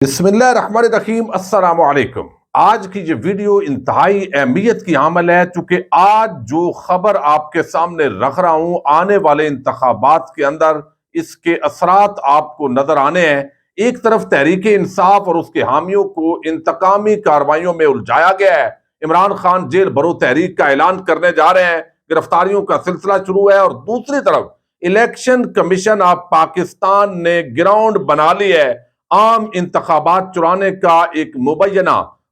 بسم اللہ الرحمن الرحیم۔ السلام علیکم۔ آج کی یہ ویڈیو انتہائی اہمیت کی حامل ہے، چونکہ آج جو خبر آپ کے سامنے رکھ رہا ہوں آنے والے انتخابات کے اندر اس کے اثرات آپ کو نظر آنے ہیں۔ ایک طرف تحریک انصاف اور اس کے حامیوں کو انتقامی کارروائیوں میں الجھایا گیا ہے۔ عمران خان جیل بھرو تحریک کا اعلان کرنے جا رہے ہیں، گرفتاریوں کا سلسلہ شروع ہے، اور دوسری طرف الیکشن کمیشن آف پاکستان نے گراؤنڈ بنا لی ہے۔ عام انتخابات چرانے کا ایک مبینہ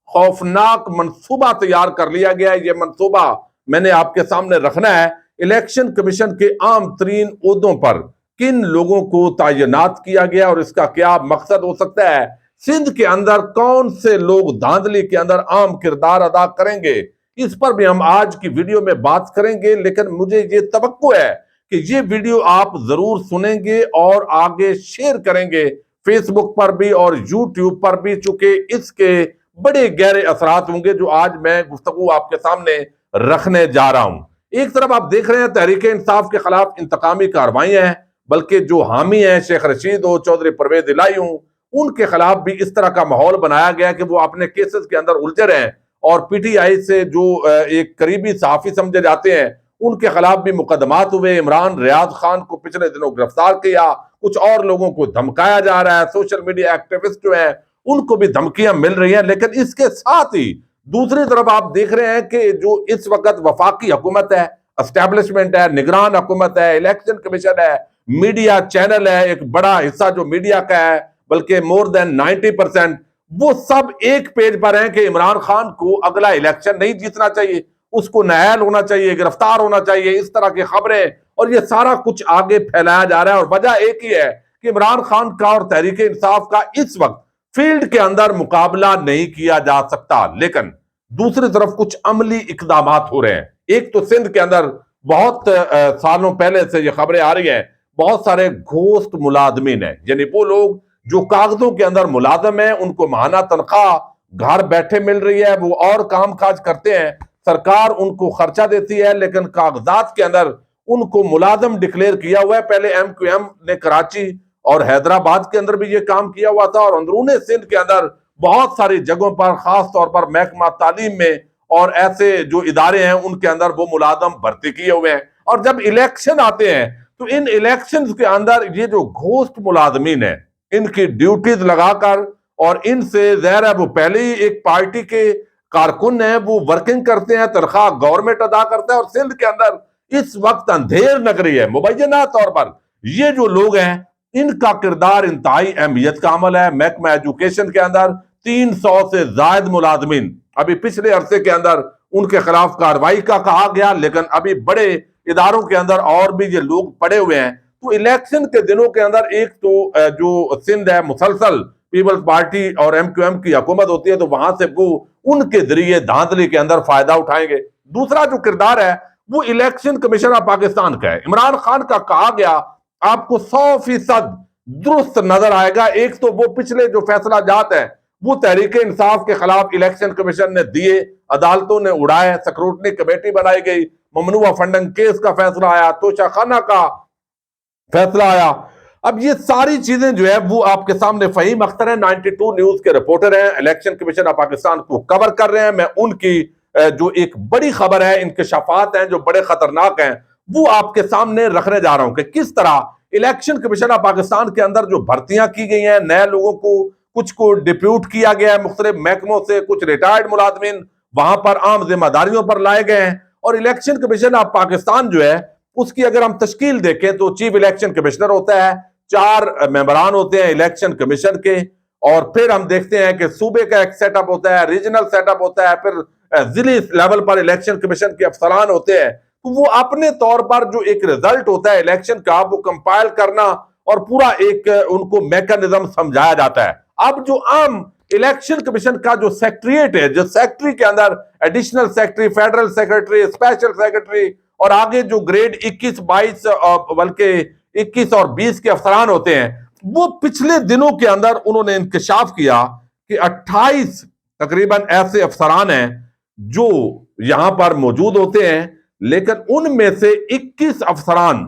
خوفناک منصوبہ تیار کر لیا گیا ہے۔ یہ منصوبہ میں نے آپ کے سامنے رکھنا ہے۔ الیکشن کمیشن کے عام ترین عہدوں پر کن لوگوں کو تعینات کیا گیا اور اس کا کیا مقصد ہو سکتا ہے؟ سندھ کے اندر کون سے لوگ دھاندلی کے اندر عام کردار ادا کریں گے؟ اس پر بھی ہم آج کی ویڈیو میں بات کریں گے، لیکن مجھے یہ توقع ہے کہ یہ ویڈیو آپ ضرور سنیں گے اور آگے شیئر کریں گے، فیس بک پر بھی اور یوٹیوب پر بھی، چونکہ اس کے بڑے گہرے اثرات ہوں گے جو آج میں گفتگو آپ کے سامنے رکھنے جا رہا ہوں۔ ایک طرف آپ دیکھ رہے ہیں تحریک انصاف کے خلاف انتقامی کارروائیاں ہیں، بلکہ جو حامی ہیں شیخ رشید ہو، چودھری پرویز الہی ہوں، ان کے خلاف بھی اس طرح کا ماحول بنایا گیا کہ وہ اپنے کیسز کے اندر الجھے رہے ہیں، اور پی ٹی آئی سے جو ایک قریبی صحافی سمجھے جاتے ہیں ان کے خلاف بھی مقدمات ہوئے۔ عمران ریاض خان کو پچھلے دنوں گرفتار کیا، کچھ اور لوگوں کو دھمکایا جا رہا ہے، سوشل میڈیا ایکٹیوسٹ جو ہیں ان کو بھی دھمکیاں مل رہی ہیں۔ لیکن اس کے ساتھ ہی دوسری طرف آپ دیکھ رہے ہیں کہ جو اس وقت وفاقی حکومت ہے، اسٹیبلشمنٹ ہے، نگران حکومت ہے، الیکشن کمیشن ہے، میڈیا چینل ہے، ایک بڑا حصہ جو میڈیا کا ہے، بلکہ مور دین 90%، وہ سب ایک پیج پر ہیں کہ عمران خان کو اگلا الیکشن نہیں جیتنا چاہیے، اس کو نااہل ہونا چاہیے، گرفتار ہونا چاہیے، اس طرح کی خبریں، اور یہ سارا کچھ آگے پھیلایا جا رہا ہے۔ اور وجہ ایک ہی ہے کہ عمران خان کا اور تحریک انصاف کا اس وقت فیلڈ کے اندر مقابلہ نہیں کیا جا سکتا، لیکن دوسری طرف کچھ عملی اقدامات ہو رہے ہیں۔ ایک تو سندھ کے اندر بہت سالوں پہلے سے یہ خبریں آ رہی ہیں، بہت سارے گھوسٹ ملازمین ہیں، یعنی وہ لوگ جو کاغذوں کے اندر ملازم ہیں، ان کو ماہانہ تنخواہ گھر بیٹھے مل رہی ہے، وہ اور کام کاج کرتے ہیں، سرکار ان کو خرچہ دیتی ہے، لیکن کاغذات کے اندر ان کو ملازم ڈکلیئر کیا ہوا ہے۔ پہلے ایم کیو ایم نے کراچی اور حیدرآباد کے اندر بھی یہ کام کیا ہوا تھا، اور اندرون سندھ کے اندر بہت ساری جگہوں پر، خاص طور پر محکمہ تعلیم میں اور ایسے جو ادارے ہیں ان کے اندر وہ ملازم بھرتی کیے ہوئے ہیں۔ اور جب الیکشن آتے ہیں تو ان الیکشنز کے اندر یہ جو گھوسٹ ملازمین ہیں ان کی ڈیوٹیز لگا کر، اور ان سے ظاہر ہے وہ پہلے ہی ایک پارٹی کے کارکن ہیں، وہ ورکنگ کرتے ہیں، تنخواہ گورنمنٹ ادا کرتا ہے، اور سندھ کے اندر اس وقت اندھیر نگری ہے۔ مبینہ طور پر یہ جو لوگ ہیں ان کا کردار انتہائی اہمیت کا عمل ہے۔ محکمہ ایجوکیشن کے اندر 300 سے زائد ملازمین ابھی پچھلے عرصے کے اندر ان کے خلاف کارروائی کا کہا گیا، لیکن ابھی بڑے اداروں کے اندر اور بھی یہ لوگ پڑے ہوئے ہیں۔ تو الیکشن کے دنوں کے اندر ایک تو جو سندھ ہے مسلسل پیپلز پارٹی اور ایم کیو ایم کی حکومت ہوتی ہے، تو وہاں سے وہ ان کے ذریعے دھاندلی کے اندر فائدہ اٹھائیں گے۔ دوسرا جو کردار ہے وہ الیکشن کمیشن آف پاکستان کا ہے۔ عمران خان کا کہا گیا آپ کو 100% درست نظر آئے گا۔ ایک تو وہ پچھلے جو فیصلہ جات ہیں وہ تحریک انصاف کے خلاف الیکشن کمیشن نے دیے، عدالتوں نے اڑائے، سکروٹنی کمیٹی بنائی گئی، ممنوعہ فنڈنگ کیس کا فیصلہ آیا، توشہ خانہ کا فیصلہ آیا۔ اب یہ ساری چیزیں جو ہے وہ آپ کے سامنے فہیم اختر ہیں، 92 نیوز کے رپورٹر ہیں، الیکشن کمیشن آف پاکستان کو کور کر رہے ہیں۔ میں ان کی جو ایک بڑی خبر ہے، انکشافات ہیں جو بڑے خطرناک ہیں، وہ آپ کے سامنے رکھنے جا رہا ہوں کہ کس طرح الیکشن کمیشن آف پاکستان کے اندر جو بھرتیاں کی گئی ہیں، نئے لوگوں کو کچھ کو ڈپیوٹ کیا گیا ہے مختلف محکموں سے، کچھ ریٹائرڈ ملازمین وہاں پر عام ذمہ داریوں پر لائے گئے ہیں۔ اور الیکشن کمیشن آف پاکستان جو ہے اس کی اگر ہم تشکیل دیکھیں تو چیف الیکشن کمشنر ہوتا ہے، 4 ممبران ہوتے ہیں الیکشن کمیشن کے، اور پھر ہم دیکھتے ہیں کہ صوبے کا ایک سیٹ اپ ہوتا ہے، ریجنل سیٹ اپ ہوتا ہے، پھر ضلعی لیول پر الیکشن کمیشن کے افسران ہوتے ہیں۔ تو وہ اپنے طور پر جو ایک رزلٹ ہوتا ہے الیکشن کا وہ کمپائل کرنا اور پورا ایک ان کو میکانزم سمجھایا جاتا ہے۔ اب جو عام الیکشن کمیشن کا جو سیکٹریٹ ہے، جو سیکٹری کے اندر additional secretary, federal secretary, special secretary, اور آگے جو گریڈ 21، 22 بلکہ 21 اور 20 کے افسران ہوتے ہیں، وہ پچھلے دنوں کے اندر انہوں نے انکشاف کیا کہ 28 تقریباً ایسے افسران ہیں جو یہاں پر موجود ہوتے ہیں، لیکن ان میں سے 21 افسران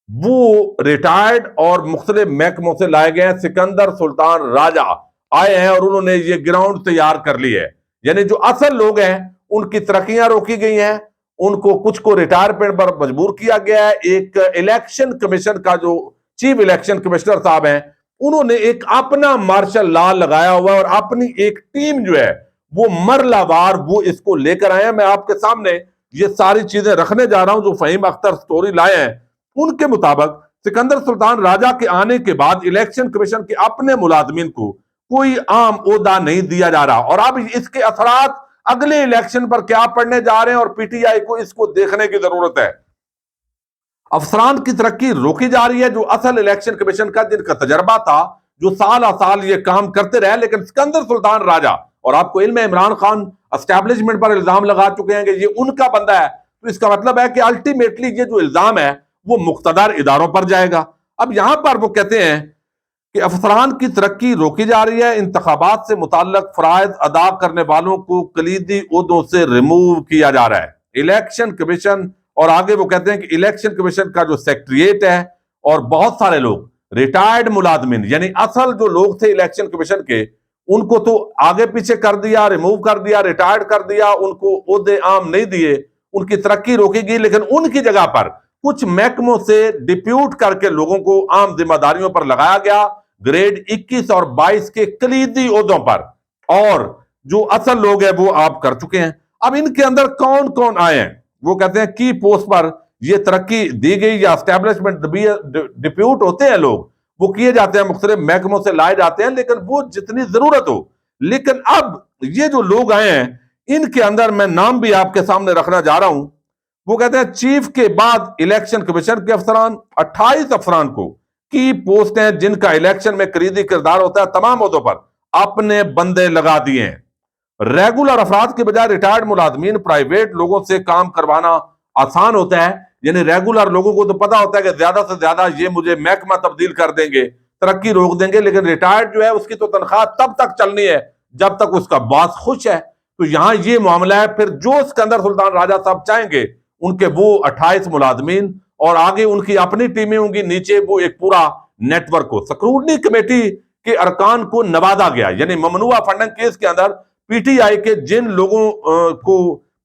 وہ ریٹائرڈ اور مختلف محکموں سے لائے گئے ہیں۔ سکندر سلطان راجہ آئے ہیں اور انہوں نے یہ گراؤنڈ تیار کر لی ہے. یعنی جو اصل لوگ ہیں ان کی ترقیاں روکی گئی ہیں, ان کو کچھ کو ریٹائرمنٹ پر مجبور کیا گیا ہے. ایک الیکشن کمیشن کا جو چیف الیکشن کمشنر صاحب ہیں, انہوں نے ایک اپنا مارشل لا لگایا ہوا اور اپنی ایک ٹیم جو ہے وہ مرلہ وار وہ اس کو لے کر آئے ہیں. میں آپ کے سامنے یہ ساری چیزیں رکھنے جا رہا ہوں جو فہیم اختر سٹوری لائے ہیں. ان کے مطابق سکندر سلطان راجہ کے آنے کے بعد الیکشن کمیشن کے اپنے ملازمین کو کوئی عام عہدہ نہیں دیا جا رہا, اور اب اس کے اثرات اگلے الیکشن پر کیا پڑنے جا رہے ہیں, اور پی ٹی آئی کو اس کو دیکھنے کی ضرورت ہے. افسران کی ترقی روکی جا رہی ہے جو اصل الیکشن کمیشن کا جن کا تجربہ تھا, جو سال سال یہ کام کرتے رہے. لیکن سکندر سلطان راجہ, اور آپ کو علم ہے عمران خان اسٹیبلشمنٹ پر الزام لگا چکے ہیں کہ یہ ان کا بندہ ہے, تو اس کا مطلب ہے کہ الٹیمیٹلی یہ جو الزام ہے وہ مقتدر اداروں پر جائے گا. اب یہاں پر وہ کہتے ہیں کہ افسران کی ترقی روکی جا رہی ہے, انتخابات سے متعلق فرائض ادا کرنے والوں کو کلیدی عہدوں سے ریموو کیا جا رہا ہے. الیکشن کمیشن, اور آگے وہ کہتے ہیں کہ الیکشن کمیشن کا جو سیکٹریٹ ہے اور بہت سارے لوگ ریٹائرڈ ملازمین, یعنی اصل جو لوگ تھے الیکشن کمیشن کے, ان کو تو آگے پیچھے کر دیا, ریموو کر دیا, ریٹائرڈ کر دیا, ان کو عہدے عام نہیں دیے, ان کی ترقی روکی گئی. لیکن ان کی جگہ پر کچھ محکموں سے ڈپیوٹ کر کے لوگوں کو عام ذمہ داریوں پر لگایا گیا, گریڈ 21 اور 22 کے کلیدی عہدوں پر, اور جو اصل لوگ ہیں وہ آپ کر چکے ہیں. اب ان کے اندر کون کون آئے ہیں, وہ کہتے ہیں کی پوسٹ پر یہ ترقی دی گئی یا اسٹیبلشمنٹ ڈپیوٹ ہوتے ہیں لوگ, وہ کیے جاتے ہیں, مختلف محکموں سے لائے جاتے ہیں, لیکن وہ جتنی ضرورت ہو. لیکن اب یہ جو لوگ آئے ہیں ان کے اندر میں نام بھی آپ کے سامنے رکھنا جا رہا ہوں. وہ کہتے ہیں چیف کے بعد الیکشن کمیشن کے افسران 28 افسران کو کی پوسٹ ہیں جن کا الیکشن میں کلیدی کردار ہوتا ہے, تمام عہدوں پر اپنے بندے لگا دیے ہیں. ریگولر افراد کے بجائے ریٹائرڈ ملازمین, پرائیویٹ لوگوں سے کام کروانا آسان ہوتا ہے. یعنی ریگولر لوگوں کو تو پتا ہوتا ہے کہ زیادہ سے زیادہ یہ مجھے محکمہ تبدیل کر دیں گے, ترقی روک دیں گے, لیکن ریٹائرڈ جو ہے اس کی تو تنخواہ تب تک چلنی ہے جب تک اس کا باس خوش ہے. تو یہاں یہ معاملہ ہے. پھر جو سکندر سلطان راجہ صاحب چاہیں گے ان کے وہ 28 ملازمین, اور آگے ان کی اپنی ٹیمیں ہوں گی, نیچے وہ ایک پورا نیٹ ورک ہو. سکروٹنی کمیٹی کے ارکان کو نوازا گیا, یعنی ممنوعہ فنڈنگ کیس کے اندر پی ٹی آئی کے جن لوگوں کو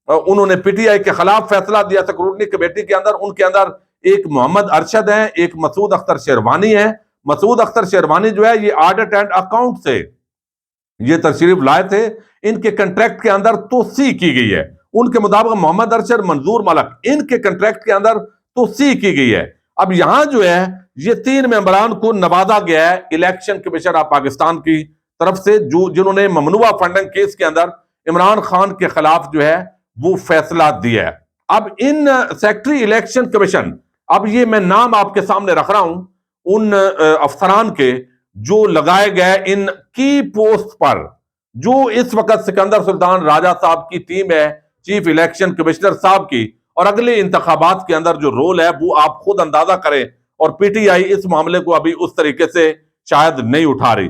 انہوں نے پی ٹی آئی کے خلاف فیصلہ دیا سکروٹنی کمیٹی کے اندر, ان کے اندر ایک محمد ارشد ہیں, ایک مسعود اختر شیروانی ہے. مسعود اختر شیروانی جو ہے یہ آڈٹ اینڈ اکاؤنٹ سے یہ تشریف لائے تھے, ان کے کنٹریکٹ کے اندر توسیع کی گئی ہے. ان کے مطابق محمد ارشد, منظور ملک, ان کے کنٹریکٹ کے اندر توسیع کی گئی ہے. اب یہاں جو ہے یہ 3 ممبران کو نوازا گیا ہے الیکشن کمیشن آف پاکستان کی طرف سے, جنہوں نے ممنوعہ فنڈنگ کیس کے اندر عمران خان کے خلاف جو ہے وہ فیصلہ دیا ہے. اب ان سیکٹری الیکشن کمیشن, اب یہ میں نام آپ کے سامنے رکھ رہا ہوں ان افسران کے جو لگائے گئے ان کی پوسٹ پر, جو اس وقت سکندر سلطان راجہ صاحب کی ٹیم ہے, چیف الیکشن کمشنر صاحب کی, اور اگلے انتخابات کے اندر جو رول ہے وہ آپ خود اندازہ کریں. اور پی ٹی آئی اس معاملے کو ابھی اس طریقے سے شاید نہیں اٹھا رہی.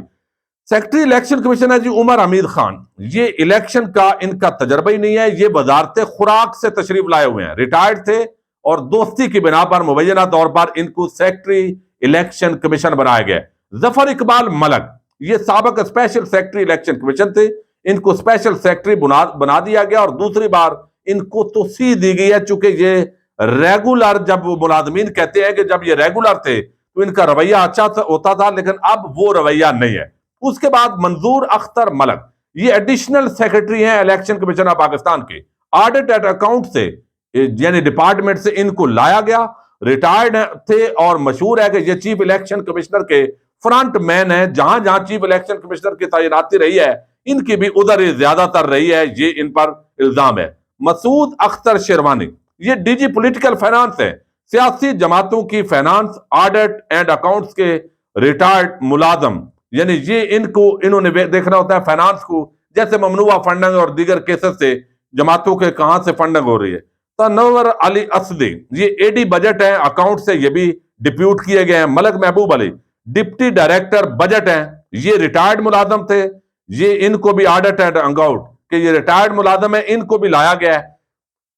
سیکٹری الیکشن کمیشن ہے جی عمر حمید خان, یہ الیکشن کا ان کا تجربہ ہی نہیں ہے. یہ وزارت خوراک سے تشریف لائے ہوئے ہیں, ریٹائرڈ تھے, اور دوستی کی بنا پر مبینہ طور پر ان کو سیکٹری الیکشن کمیشن بنایا گیا. ظفر اقبال ملک, یہ سابق اسپیشل سیکٹری الیکشن کمیشن تھے, ان کو اسپیشل سیکٹری بنا دیا گیا, اور دوسری بار ان کو توسیع دی گئی ہے چونکہ یہ ریگولر, جب وہ ملازمین کہتے ہیں کہ جب یہ ریگولر تھے تو ان کا رویہ اچھا ہوتا تھا, لیکن اب وہ رویہ نہیں ہے. اس کے بعد منظور اختر ملک, یہ ایڈیشنل سیکرٹری ہیں الیکشن کمیشن آف پاکستان کے, آڈٹ اینڈ اکاؤنٹ سے یعنی ڈپارٹمنٹ سے ان کو لایا گیا, ریٹائرڈ تھے, اور مشہور ہے کہ یہ چیف الیکشن کمشنر کے فرنٹ مین ہیں. جہاں جہاں چیف الیکشن کمشنر کی تعیناتی رہی ہے ان کی بھی ادھر ہی زیادہ تر رہی ہے, یہ ان پر الزام ہے. مسعود اختر شیروانی, یہ ڈی جی پولیٹیکل فائنانس ہے, سیاسی جماعتوں کی فائنانس, آڈٹ اینڈ اکاؤنٹس کے ریٹائرڈ ملازم, یعنی یہ انہوں نے دیکھنا ہوتا ہے فائنانس کو, جیسے ممنوعہ فنڈنگ اور دیگر کیسز سے جماعتوں کے کہاں سے فنڈنگ ہو رہی ہے. تنور علی اسدی, یہ اے ڈی بجٹ ہے, اکاؤنٹ سے یہ بھی ڈپیوٹ کیے گئے ہیں. ملک محبوب علی ڈپٹی ڈائریکٹر بجٹ ہیں, یہ ریٹائرڈ ملازم تھے, یہ ان کو بھی آڈٹ اینڈ اکاؤنٹ کہ یہ ریٹائرڈ ملازم ہے, ان کو بھی لایا گیا ہے.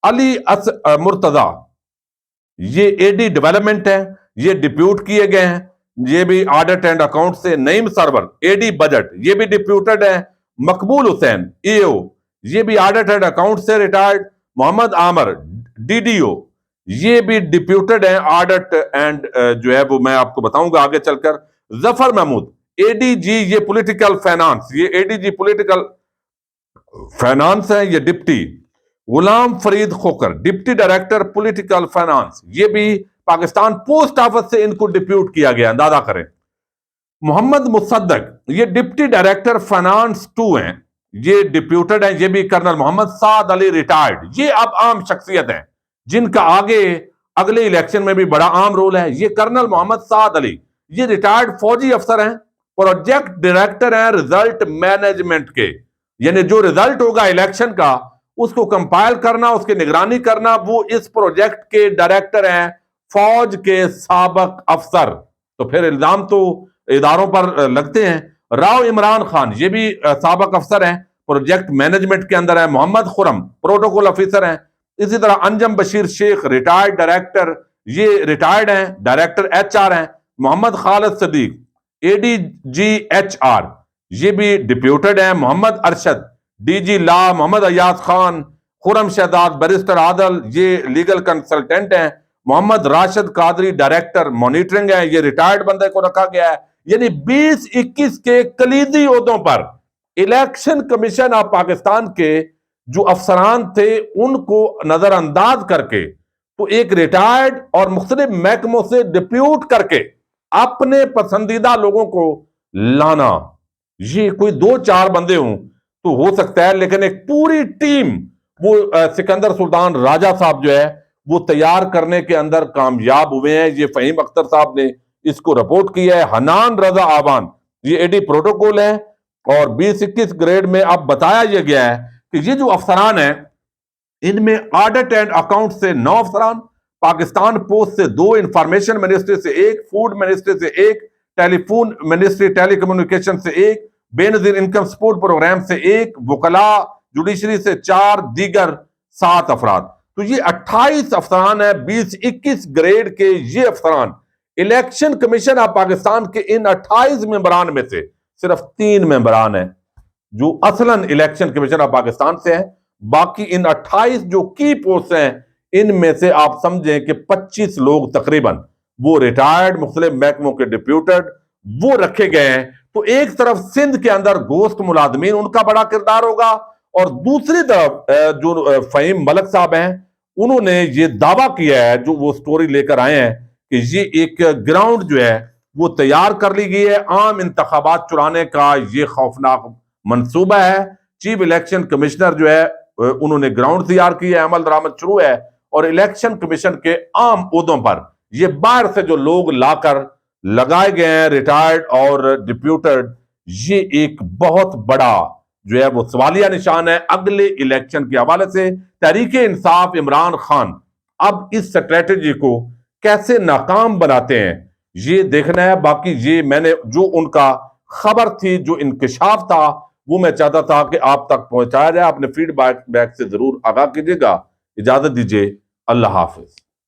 علی مرتضی, یہ اے ڈی ڈیولپمنٹ ہے, یہ ڈپیوٹ کیے گئے ہیں. یہ بھی آڈٹ اینڈ اکاؤنٹ سے نعیم سرور AD بجٹ، یہ بھی ڈپیوٹڈ ہیں مقبول حسین EO، یہ بھی آڈٹ اینڈ اکاؤنٹ سے ریٹائرڈ، محمد عامر DDO، یہ بھی ڈپیوٹڈ ہیں آڈٹ اینڈ جو ہے وہ میں آپ کو بتاؤں گا آگے چل کر، ظفر محمود ADG، یہ پولیٹیکل فائنانس، یہ ADG پولیٹیکل فائنانس ہے، یہ deputy, Ghulam Farid Khokhar deputy director political finance, یہ بھی پاکستان پوسٹ آفس سے ان کو ڈپیوٹ کیا گیا، اندازہ کریں۔ محمد مصدق یہ ڈپٹی ڈائریکٹر فائنانس 2 ہیں، یہ ڈپیوٹڈ ہیں، یہ بھی کرنل محمد سعد علی ریٹائرڈ، یہ اب عام شخصیت ہیں جن کا آگے اگلے الیکشن میں بھی بڑا عام رول ہے۔ یہ کرنل محمد سعد علی یہ ریٹائرڈ فوجی افسر ہیں، پروجیکٹ ڈائریکٹر ہیں ریزلٹ مینجمنٹ کے، یعنی جو ریزلٹ ہوگا الیکشن کا اس کو کمپائل کرنا، اس کی نگرانی کرنا، وہ اس پروجیکٹ کے ڈائریکٹر ہیں فوج کے سابق افسر۔ تو پھر الزام تو اداروں پر لگتے ہیں۔ راؤ عمران خان یہ بھی سابق افسر ہیں، پروجیکٹ مینجمنٹ کے اندر ہیں۔ محمد خرم پروٹوکول افیسر ہیں۔ اسی طرح انجم بشیر شیخ ریٹائرڈ ڈائریکٹر، یہ ریٹائرڈ ہیں، ڈائریکٹر HR ہیں۔ محمد خالد صدیق ADGHR یہ بھی ڈپیوٹڈ ہیں۔ محمد ارشد DG لا، محمد ایاز خان، خرم شہزاد بیرسٹر عادل یہ لیگل کنسلٹنٹ ہیں۔ محمد راشد قادری ڈائریکٹر مانیٹرنگ ہے، یہ ریٹائرڈ بندے کو رکھا گیا ہے۔ یعنی 2021 کے کلیدی عہدوں پر الیکشن کمیشن آف پاکستان کے جو افسران تھے ان کو نظر انداز کر کے تو ایک ریٹائرڈ اور مختلف محکموں سے ڈپیوٹ کر کے اپنے پسندیدہ لوگوں کو لانا، یہ کوئی 2-4 بندے ہوں تو ہو سکتا ہے، لیکن ایک پوری ٹیم وہ سکندر سلطان راجہ صاحب جو ہے وہ تیار کرنے کے اندر کامیاب ہوئے ہیں۔ یہ فہیم اختر صاحب نے اس کو رپورٹ کیا ہے۔ حنان رضا آوان یہ AD پروٹوکول ہے، اور 2021 گریڈ میں اب بتایا یہ گیا ہے کہ یہ جو افسران ہیں ان میں آڈٹ اینڈ اکاؤنٹ سے 9 افسران، پاکستان پوسٹ سے 2، انفارمیشن منسٹری سے 1، فوڈ منسٹری سے 1، ٹیلی فون منسٹری ٹیلی کمیونیکیشن سے 1، بے نظیر انکم سپورٹ پروگرام سے 1، وکلاء جوڈیشری سے 4، دیگر 7 افراد۔ تو یہ 28 افسران ہیں 2021 گریڈ کے۔ یہ افسران الیکشن کمیشن آف پاکستان کے ان 28 ممبران میں سے صرف 3 ممبران ہیں جو اصلاً الیکشن کمیشن آف پاکستان سے ہیں، باقی ان 28 جو کی پوسٹ ہیں ان میں سے آپ سمجھیں کہ 25 لوگ تقریباً وہ ریٹائرڈ، مختلف محکموں کے ڈپیوٹڈ وہ رکھے گئے ہیں۔ تو ایک طرف سندھ کے اندر گوشت ملازمین ان کا بڑا کردار ہوگا، اور دوسری طرف جو فہیم ملک صاحب ہیں انہوں نے یہ دعویٰ کیا ہے، جو وہ سٹوری لے کر آئے ہیں کہ یہ ایک گراؤنڈ جو ہے وہ تیار کر لی گئی ہے، عام انتخابات چرانے کا یہ خوفناک منصوبہ ہے۔ چیف الیکشن کمشنر جو ہے انہوں نے گراؤنڈ تیار کی ہے، عمل درآمد شروع ہے، اور الیکشن کمیشن کے عام عہدوں پر یہ باہر سے جو لوگ لا کر لگائے گئے ہیں ریٹائرڈ اور ڈپیوٹڈ، یہ ایک بہت بڑا جو ہے وہ سوالیہ نشان ہے اگلے الیکشن کے حوالے سے۔ تحریک انصاف عمران خان اب اس اسٹریٹجی کو کیسے ناکام بناتے ہیں یہ دیکھنا ہے۔ باقی یہ میں نے جو ان کا خبر تھی، جو انکشاف تھا، وہ میں چاہتا تھا کہ آپ تک پہنچایا جائے۔ اپنے فیڈ بیک سے ضرور آگاہ کیجیے گا۔ اجازت دیجیے، اللہ حافظ۔